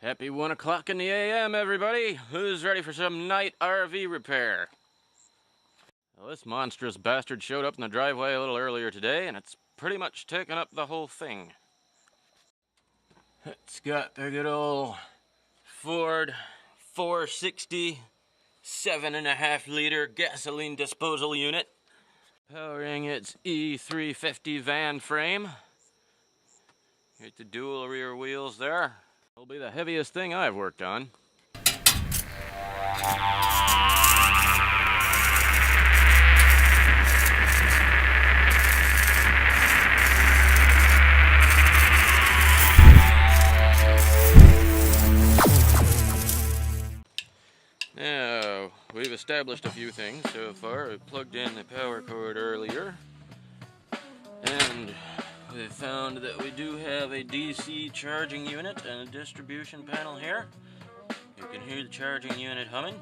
Happy 1 o'clock in the AM, everybody. Who's ready for some night RV repair? Well, this monstrous bastard showed up in the driveway a little earlier today, and it's pretty much taken up the whole thing. It's got a good old Ford 460 7.5 liter gasoline disposal unit, powering its E350 van frame. Get the dual rear wheels there. It'll be the heaviest thing I've worked on. Now, we've established a few things so far. We plugged in the power cord earlier, and we found that we do have a DC charging unit and a distribution panel here. You can hear the charging unit humming.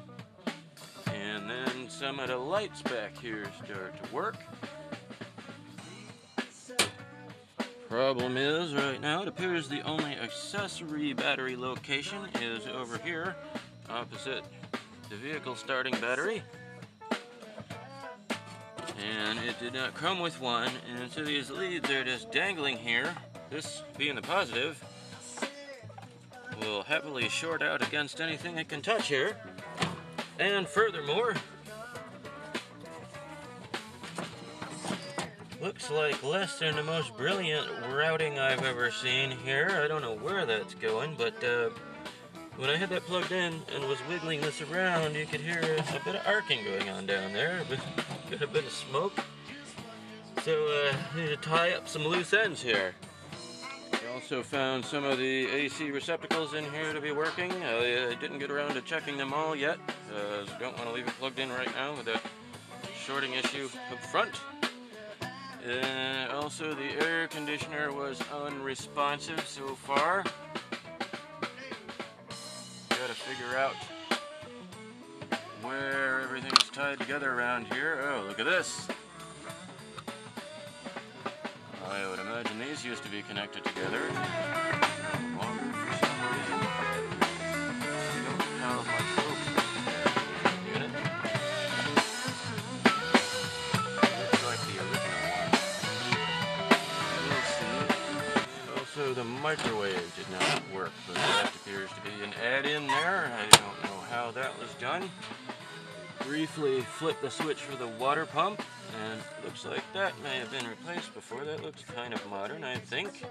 And then some of the lights back here start to work. Problem is, right now, it appears the only accessory battery location is over here, opposite the vehicle starting battery. And it did not come with one, and so these leads are just dangling here. This, being the positive, will happily short out against anything it can touch here. And furthermore, looks like less than the most brilliant routing I've ever seen here. I don't know where that's going, but when I had that plugged in and was wiggling this around, you could hear a bit of arcing going on down there. Got a bit of smoke. So need to tie up some loose ends here. I also found some of the AC receptacles in here to be working. I didn't get around to checking them all yet. Don't want to leave it plugged in right now with that shorting issue up front. Also, the air conditioner was unresponsive so far. Gotta figure out where everything's tied together around here. Oh, look at this. I would imagine these used to be connected together. No longer for some reason. I don't have my folks unit. Looks like the original one. We'll see. Also, the microwave did not work, but that appears to be an add-in there. I don't know how that was done. Briefly flip the switch for the water pump, and looks like that may have been replaced before. That looks kind of modern, I think.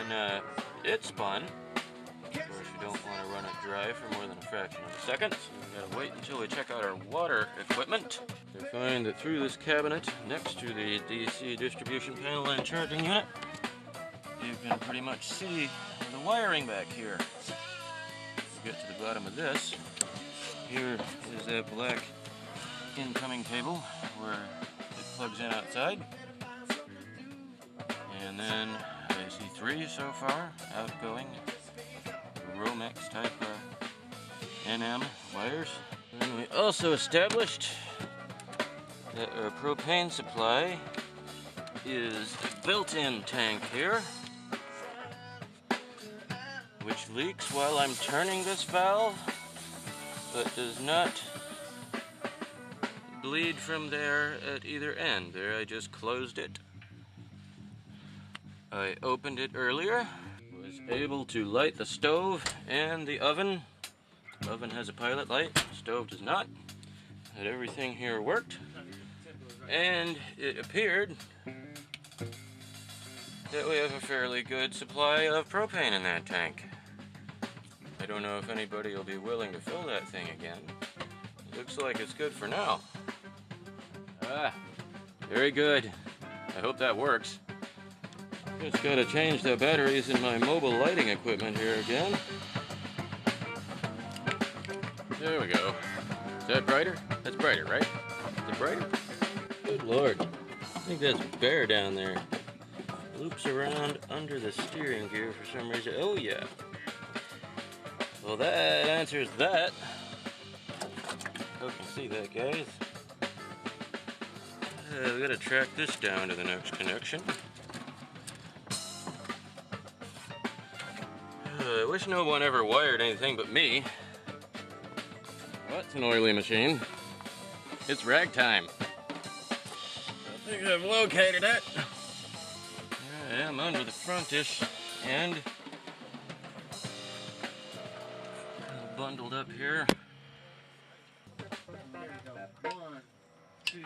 And it spun. Of course, you don't want to run it dry for more than a fraction of a second, so we gotta wait until we check out our water equipment. I find that through this cabinet next to the DC distribution panel and charging unit, you can pretty much see the wiring back here. To get to the bottom of this, here is that black incoming cable where it plugs in outside. And then I see 3 so far, outgoing Romex type NM wires. And we also established that our propane supply is a built-in tank here, which leaks while I'm turning this valve, but does not bleed from there at either end. There, I just closed it. I opened it earlier, was able to light the stove and the oven. The oven has a pilot light, the stove does not. And everything here worked, and it appeared that we have a fairly good supply of propane in that tank. I don't know if anybody will be willing to fill that thing again. It looks like it's good for now. Very good. I hope that works. Just gotta change the batteries in my mobile lighting equipment here again. There we go. Is that brighter? That's brighter, right? Is it brighter? Good Lord. I think that's Bear down there. Loops around under the steering gear for some reason. Oh yeah. Well, that answers that. Hope you see that, guys. We gotta track this down to the next connection. I wish no one ever wired anything but me. What's an oily machine? It's ragtime. I think I've located it. Here I am under the frontish end. All bundled up here. There you go. 1, 2.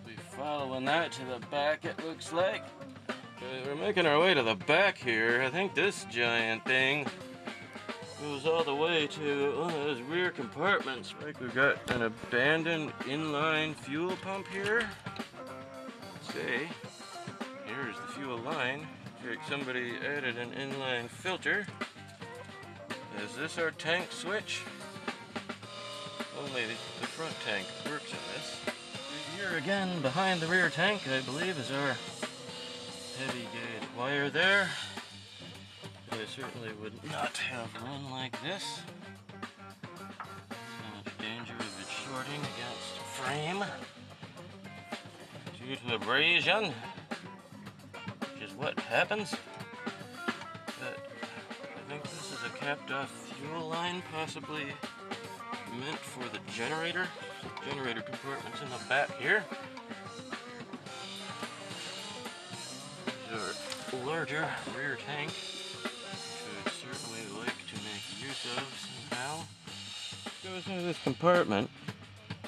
We're following that to the back, it looks like. We're making our way to the back here. I think this giant thing goes all the way to one of those rear compartments. Like we've got an abandoned inline fuel pump here. Say, here's the fuel line. Like somebody added an inline filter. Is this our tank switch? Only the front tank works in this. Here again, behind the rear tank, I believe, is our heavy gauge wire there. I certainly would not have one like this. So much danger of it shorting against frame due to abrasion, which is what happens. But I think this is a capped off fuel line, possibly meant for the generator. Generator compartment's in the back here. There's our larger rear tank, which I'd certainly like to make use of somehow. Goes into this compartment,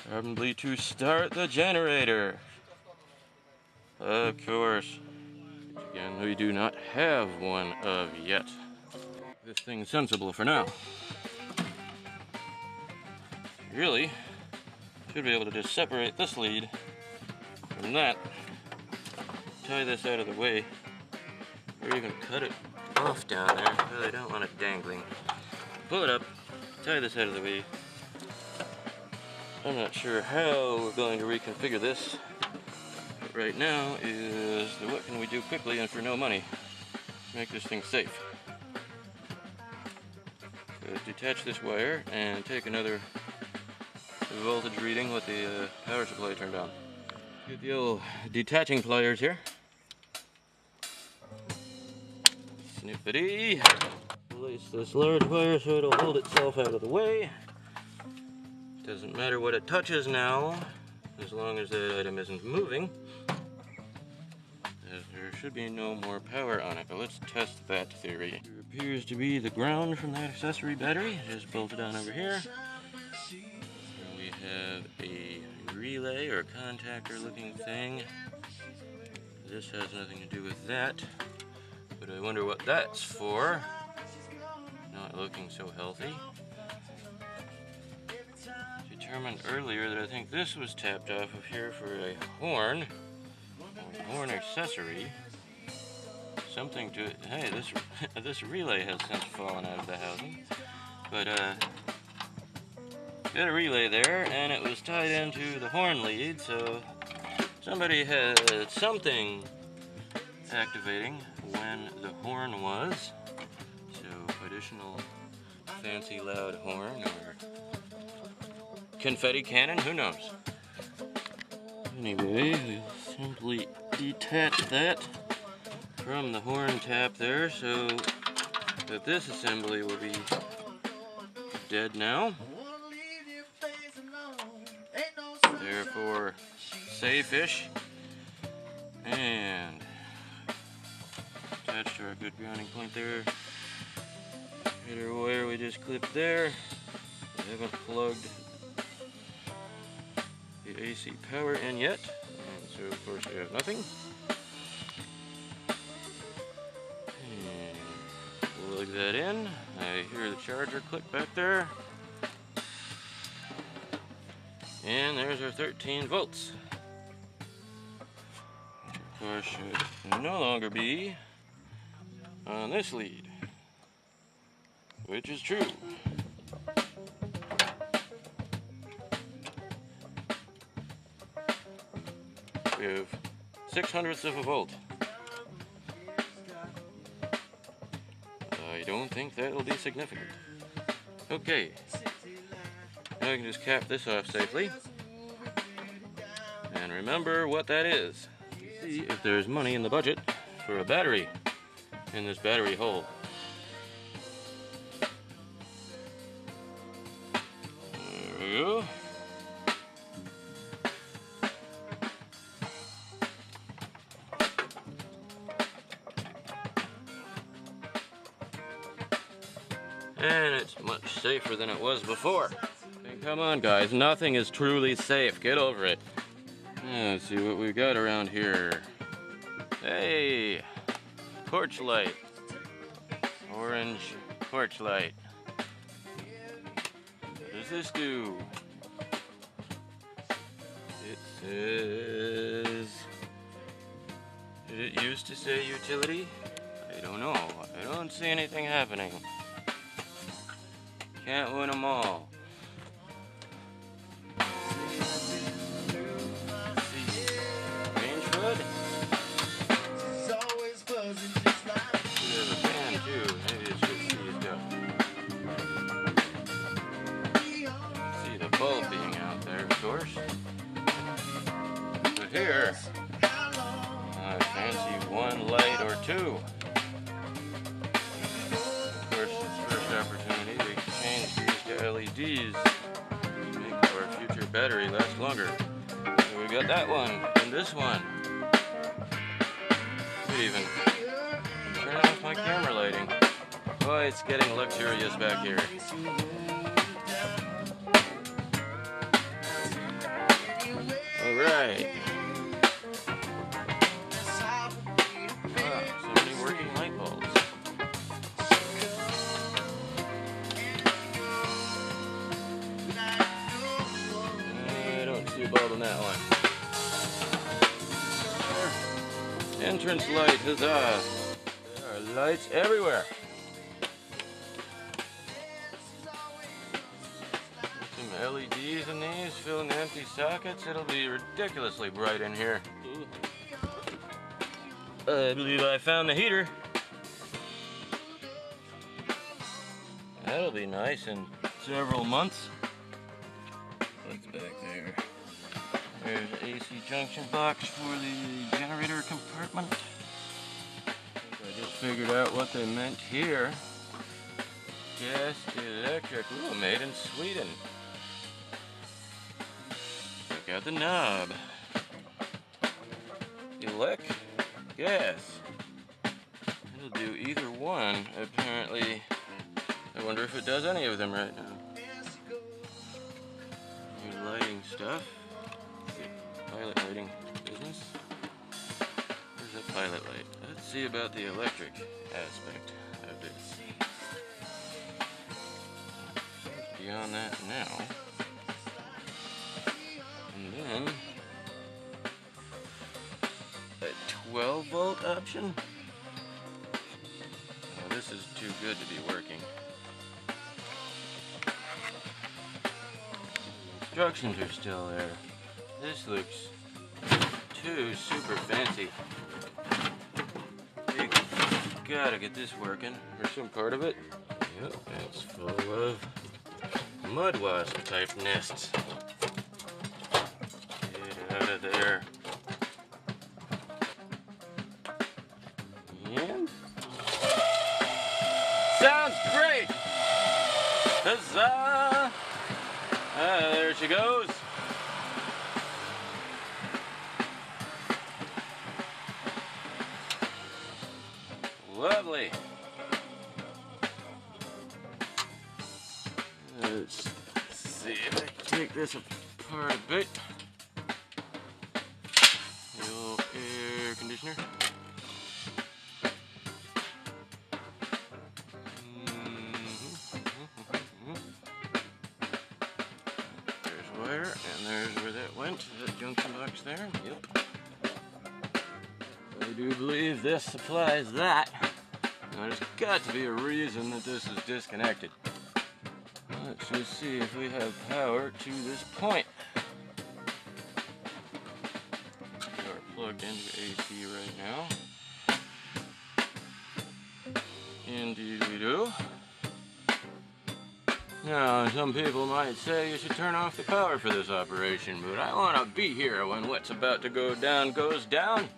probably to start the generator. Of course. Which again, we do not have one of yet. This thing's sensible for now. Really, should be able to just separate this lead from that, tie this out of the way, or even cut it off down there. Really don't want it dangling. Pull it up, tie this out of the way. I'm not sure how we're going to reconfigure this, but right now is the what can we do quickly and for no money to make this thing safe. So detach this wire and take another voltage reading with the power supply turned on. Get the old detaching pliers here. Snippety. Release this large wire so it'll hold itself out of the way. Doesn't matter what it touches now, as long as that item isn't moving. There should be no more power on it, but let's test that theory. It appears to be the ground from that accessory battery, just bolted on over here. We have a relay or contactor looking thing. This has nothing to do with that, but I wonder what that's for. Not looking so healthy. Determined earlier that I think this was tapped off of here for a horn, or horn accessory. Something to, hey, this relay has since fallen out of the housing, but got a relay there, and it was tied into the horn lead, so somebody had something activating when the horn was. So additional fancy loud horn or confetti cannon, who knows? Anyway, we'll simply detach that from the horn tap there so that this assembly will be dead now. Therefore, safe-ish. And attached to our good grounding point there. Hit our wire we just clipped there. We haven't plugged the AC power in yet. And so of course we have nothing. And plug that in. I hear the charger click back there. And there's our 13 volts. Which of course should no longer be on this lead. Which is true. We have 0.06 of a volt. I don't think that'll be significant. Okay. Now we can just cap this off safely. And remember what that is. See if there's money in the budget for a battery. in this battery hole. There we go. And it's much safer than it was before. Hey, come on guys, nothing is truly safe. Get over it. Let's see what we've got around here. Hey, porch light. Orange porch light. What does this do? It says... Did it used to say utility? I don't know. I don't see anything happening. Can't win them all. Range hood? We have a fan too. Maybe it's just seized up. See the bulb being out there, of course. But here, I fancy one light or two. Of course, this first opportunity, we can change these to LEDs to make our future battery last longer. So we got that one and this one. Could even turn off my camera lighting. Boy, it's getting luxurious back here. All right. Wow, so many working light bulbs. I don't see a bulb in that one. Entrance light, huzzah! There are lights everywhere. Some LEDs in these, filling empty sockets. It'll be ridiculously bright in here. I believe I found the heater. That'll be nice in several months. What's back there? There's an AC junction box for the generator compartment. I just figured out what they meant here. Gas to electric. Ooh, made in Sweden. Check out the knob. Elec, gas. It'll do either one, apparently. I wonder if it does any of them right now. New lighting stuff. Pilot lighting business. Where's that pilot light? Let's see about the electric aspect of this. Beyond that now. And then a 12 volt option. Oh, this is too good to be working. Instructions are still there. This looks too super fancy. You gotta get this working, or some part of it. Yep, it's full of mud wasp type nests. Get out of there. And sounds great! Huzzah! There she goes. Lovely. Let's see if I can take this apart a bit. The old air conditioner. There's wire, and there's where that went. That junction box there. Yep. I do believe this supplies that. Now, there's got to be a reason that this is disconnected. Let's just see if we have power to this point. We are plugged into AC right now. Indeed we do. Now, some people might say you should turn off the power for this operation, but I want to be here when what's about to go down goes down.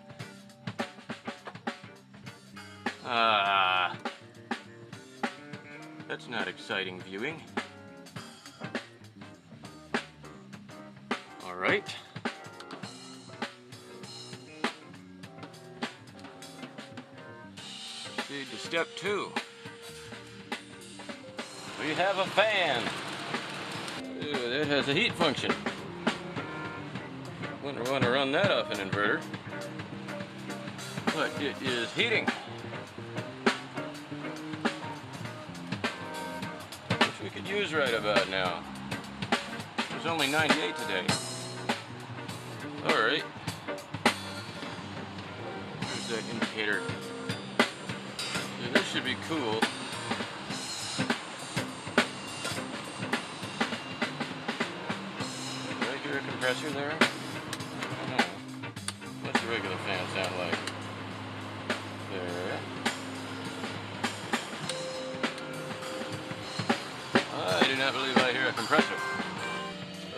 Ah, that's not exciting viewing. All right. Proceed to step 2. We have a fan. Ooh, that has a heat function. Wouldn't want to run that off an inverter. But it is heating. Which we could use right about now. It's only 98 today. Alright. There's that indicator. Yeah, this should be cool. Did I hear a compressor there? I don't know. What's the regular fan sound like? There. I do not believe I hear a compressor.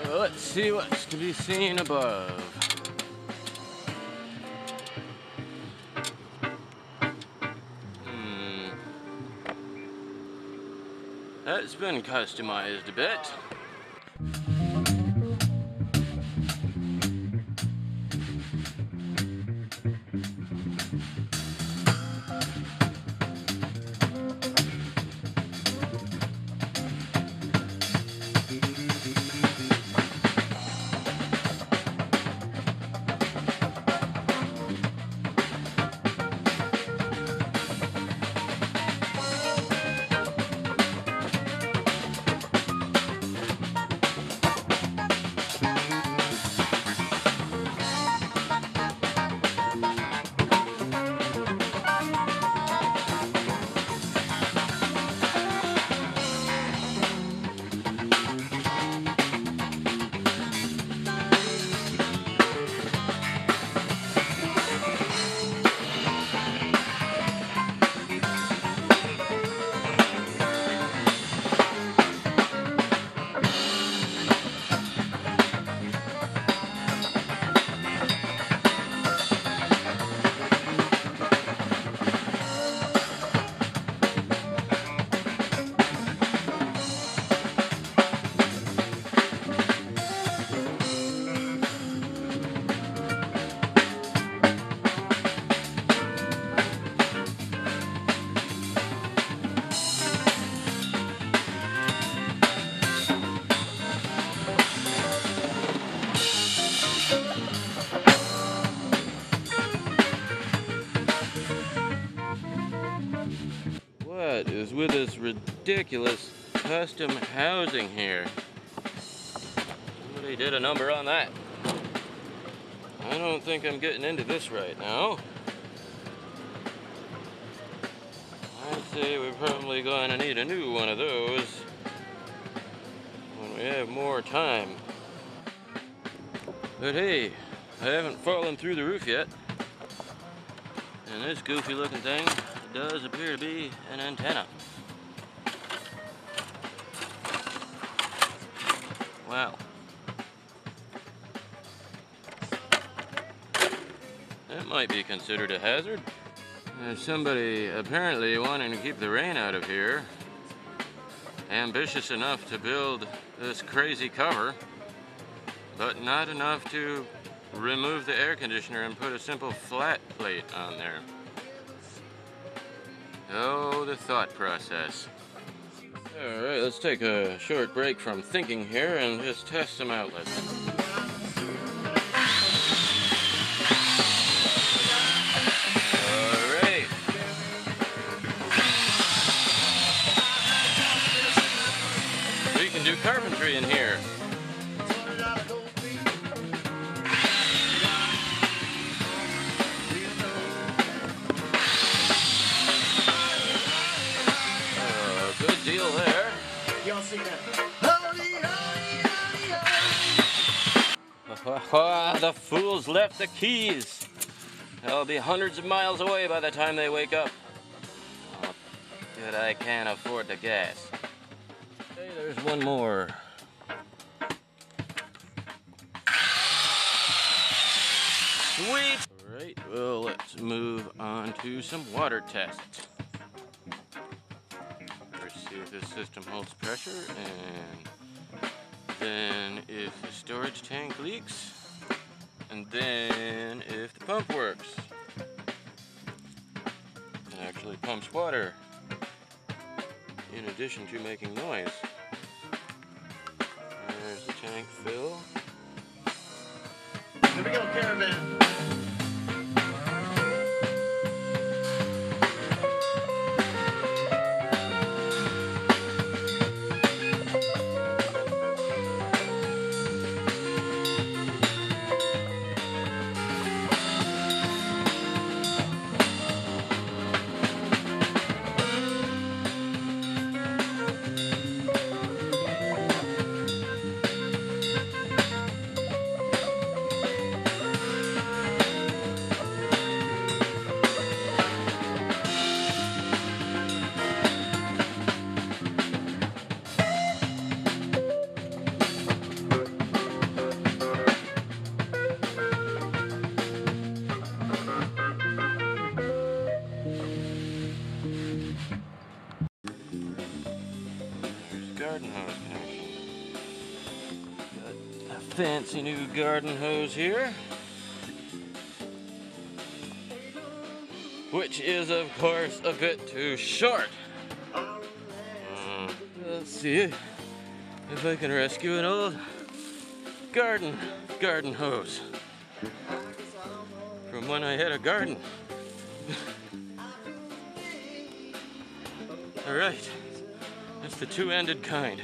Let's see what's to be seen above. That's been customized a bit. What is with this ridiculous custom housing here? Somebody did a number on that. I don't think I'm getting into this right now. I'd say we're probably going to need a new one of those when we have more time. But hey, I haven't fallen through the roof yet. And this goofy looking thing does appear to be an antenna. Wow. That might be considered a hazard. There's somebody apparently wanting to keep the rain out of here. Ambitious enough to build this crazy cover, but not enough to remove the air conditioner and put a simple flat plate on there. Oh, the thought process. Alright, let's take a short break from thinking here and just test some outlets. Alright. We can do carpentry in here. Deal there. Y'all see that? The fools left the keys. They'll be hundreds of miles away by the time they wake up. Oh, good, I can't afford the gas. Hey, there's one more. Sweet. All right, well, let's move on to some water tests. See if this system holds pressure, and then if the storage tank leaks, and then if the pump works. It actually pumps water in addition to making noise. There's the tank fill. Here we go, caravan. Garden hose connection. Got a fancy new garden hose here, which is of course a bit too short. Let's see if I can rescue an old garden hose from when I had a garden. All right. It's the two-ended kind.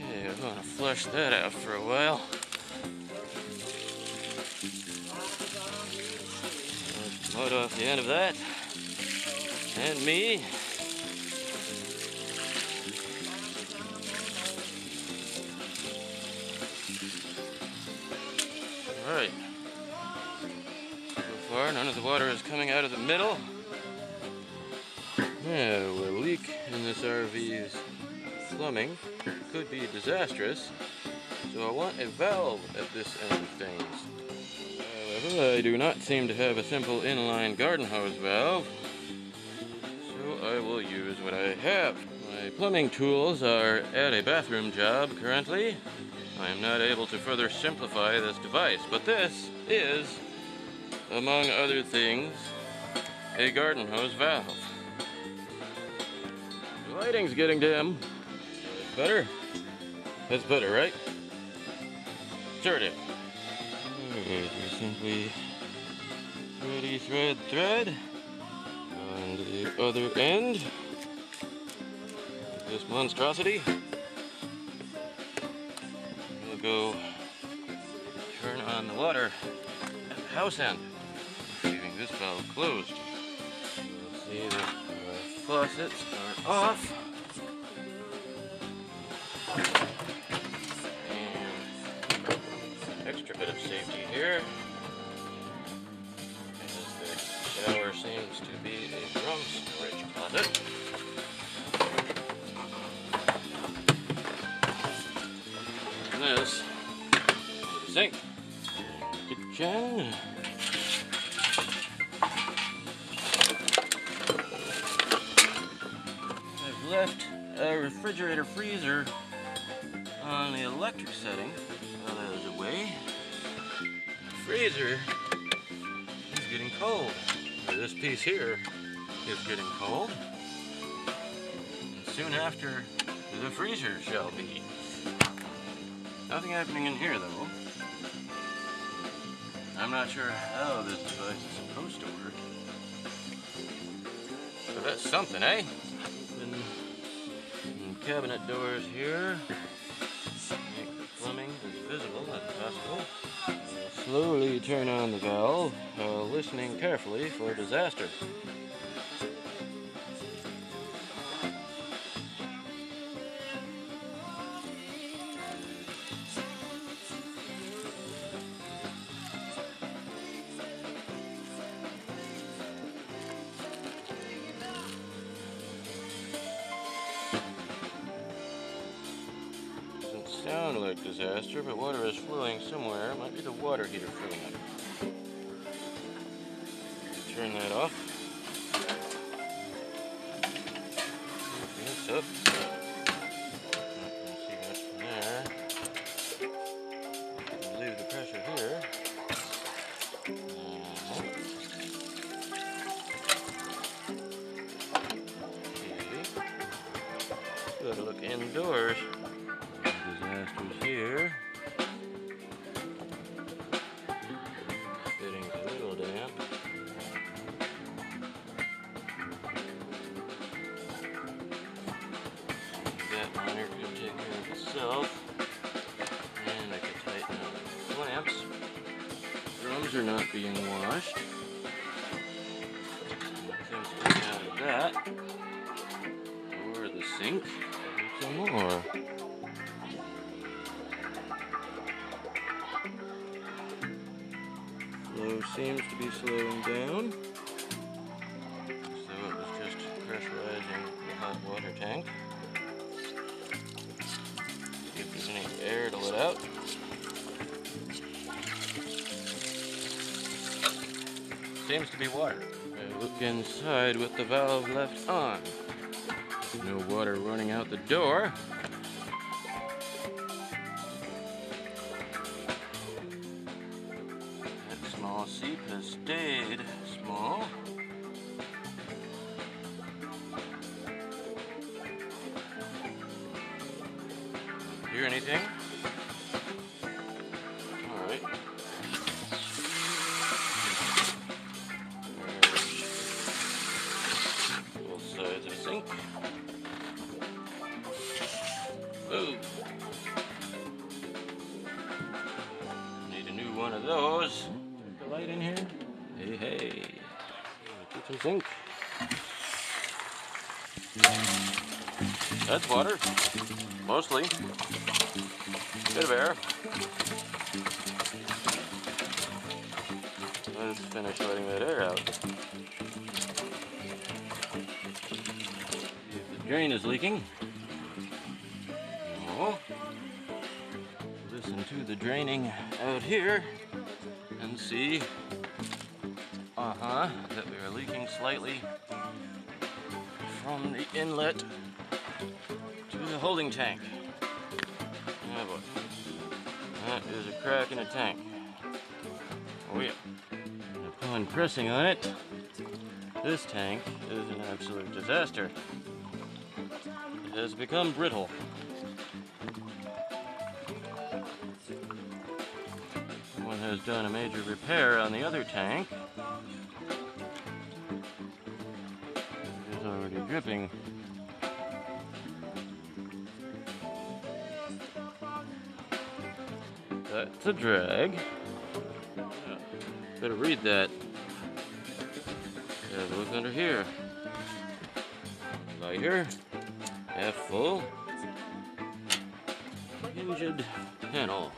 Okay, I'm gonna flush that out for a while. Let's mud off the end of that. And me. Alright, so far none of the water is coming out of the middle. Yeah, a leak in this RV's plumbing could be disastrous, so I want a valve at this end of things. However, I do not seem to have a simple inline garden hose valve, so I will use what I have. My plumbing tools are at a bathroom job currently. I am not able to further simplify this device, but this is, among other things, a garden hose valve. The lighting's getting dim. That's better? That's better, right? Sure it is. Alright, we simply ready thread on the other end of this monstrosity. Go turn on the water at the house end, leaving this valve closed. You'll see that the faucets are off. And extra bit of safety here, as the shower seems to be a drum storage closet. This sink, kitchen. I've left a refrigerator freezer on the electric setting while I was away. The freezer is getting cold. This piece here is getting cold. And soon after, the freezer shall be. Nothing happening in here though. I'm not sure how this device is supposed to work. But that's something, eh? Open cabinet doors here. Make the plumbing as visible as possible. We'll slowly turn on the valve while listening carefully for disaster. sound like disaster, but water is flowing somewhere. It might be the water heater filling up. Turn that off. Open this up. Not going to see much from there. Relieve the pressure here. Gotta look indoors. Disasters here. Fittings a little damp. That liner could take care of itself. And I could tighten up the clamps. Drums are not being washed. Seems to be out of that. Or the sink. Some more. Flow seems to be slowing down. So it was just pressurizing the hot water tank. See if there's any air to let out. Seems to be water. I look inside with the valve left on. No water running out the door. That small seep has stayed small. Hear anything? All right. There's both sides of the sink. Ooh. Need a new one of those. The light in here. Hey, hey. Kitchen sink. That's water. Mostly. Bit of air. Let's finish letting that air out. If the drain is leaking. Listen to the draining out here and see that we are leaking slightly from the inlet to the holding tank. Oh boy. That is a crack in the tank. Oh yeah. And upon pressing on it, this tank is an absolute disaster. It has become brittle. One has done a major repair on the other tank. It is already dripping. That's a drag. Better read that. Have a look under here. Lighter. Half full. Hinged panel.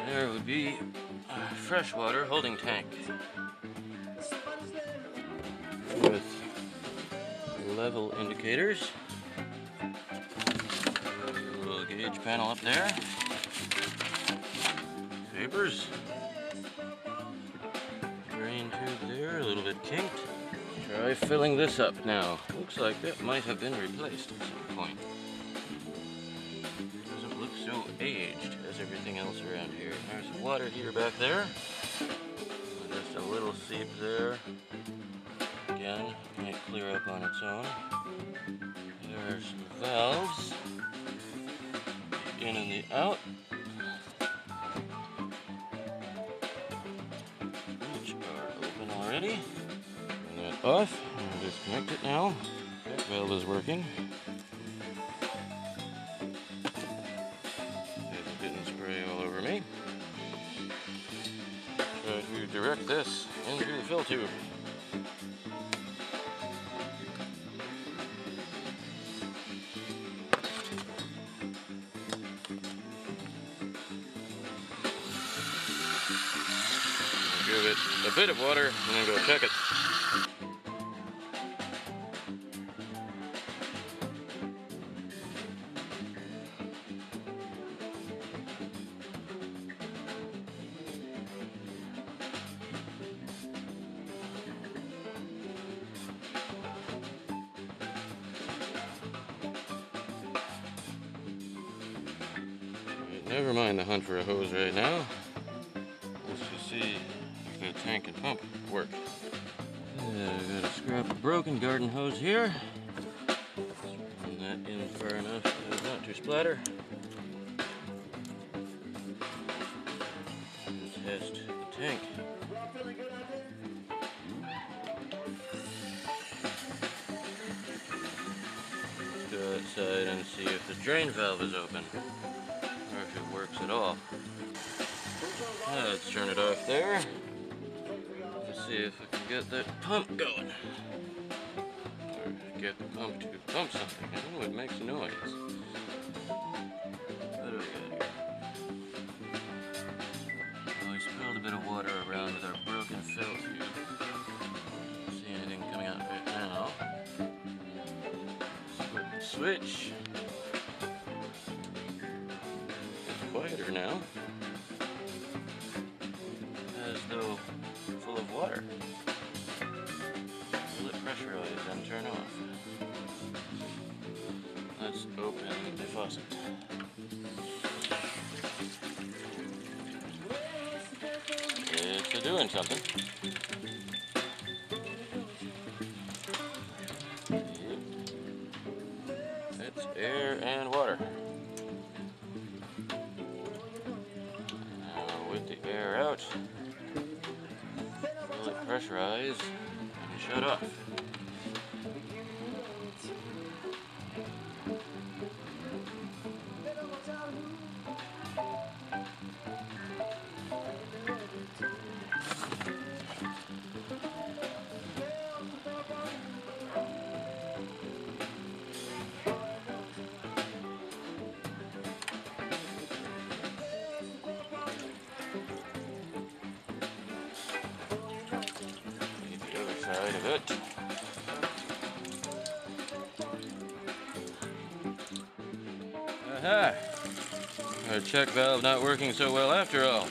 There would be a freshwater holding tank with level indicators. A little gauge panel up there. Papers. Drain tube there, a little bit kinked. Try filling this up now. Looks like that might have been replaced at some point. Doesn't look so aged as everything else around here. There's a water heater back there. Just a little seep there. Again, might clear up on its own. There's the valves. The in and the out. Which are open already. Turn that off. I'll disconnect it now. That valve is working. It didn't spray all over me. Try to direct this into the fill tube. Give it a bit of water and then go check it. Never mind the hunt for a hose right now. Let's just see if the tank and pump work. I got a scrap of broken garden hose here. Run that in far enough as not to splatter. Test the tank. Let's go outside and see if the drain valve is open, or if it works at all. Let's turn it off there. Let's see if we can get that pump going. Or get the pump to pump something. Oh, it makes noise. What do we got here? Oh, we spilled a bit of water around with our broken felt here. Don't see anything coming out right now. Flip the switch. It's quieter now. As though full of water. Will it pressurize and turn off? Let's open the faucet. It's doing something. It's air and water. Now with the air out, will it pressurize and shut off? Side of it. Aha! Our check valve not working so well after all.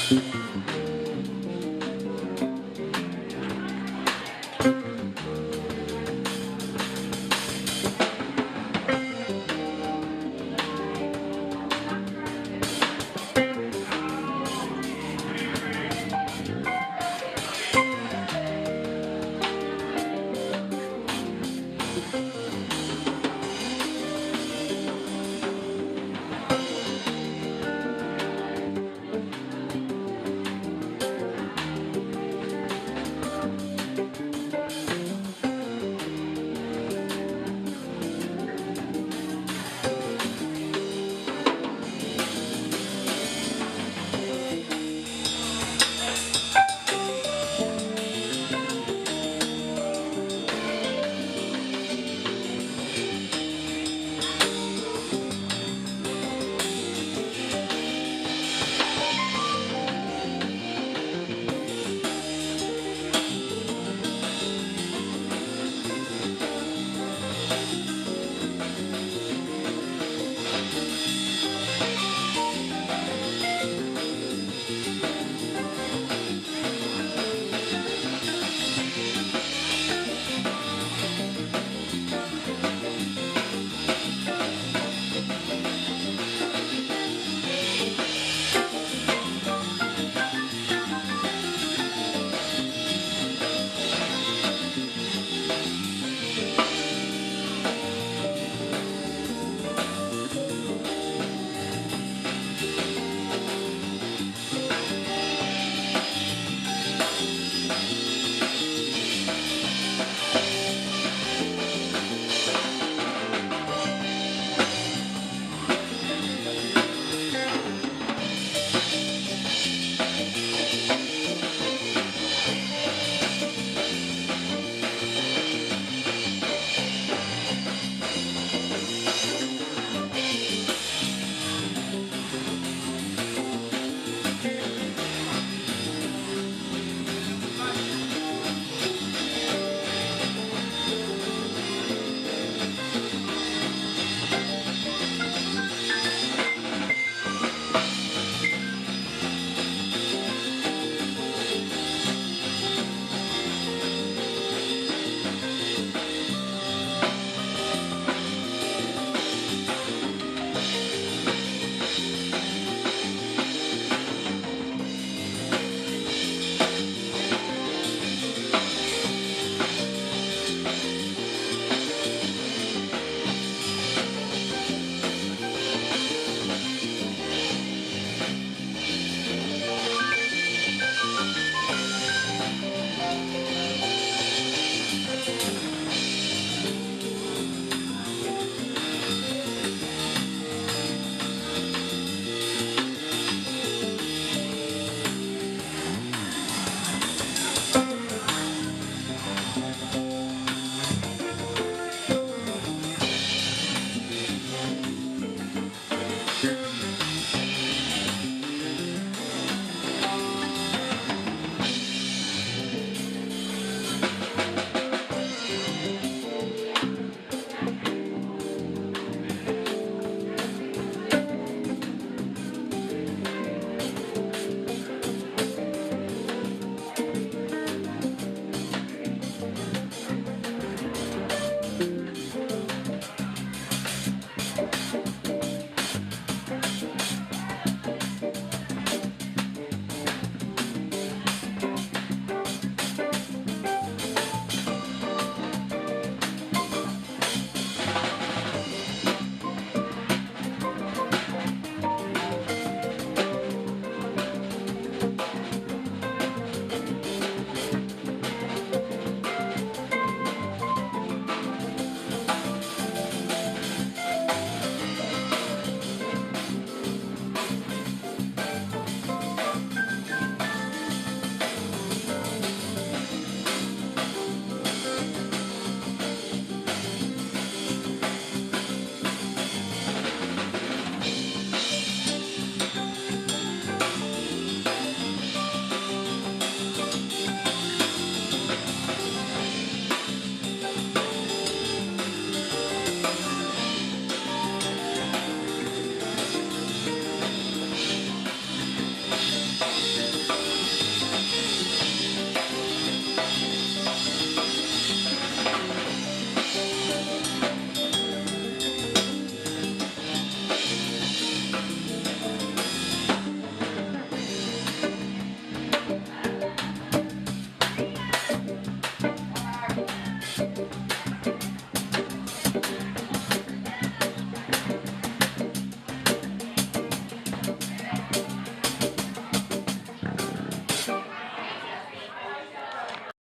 Thank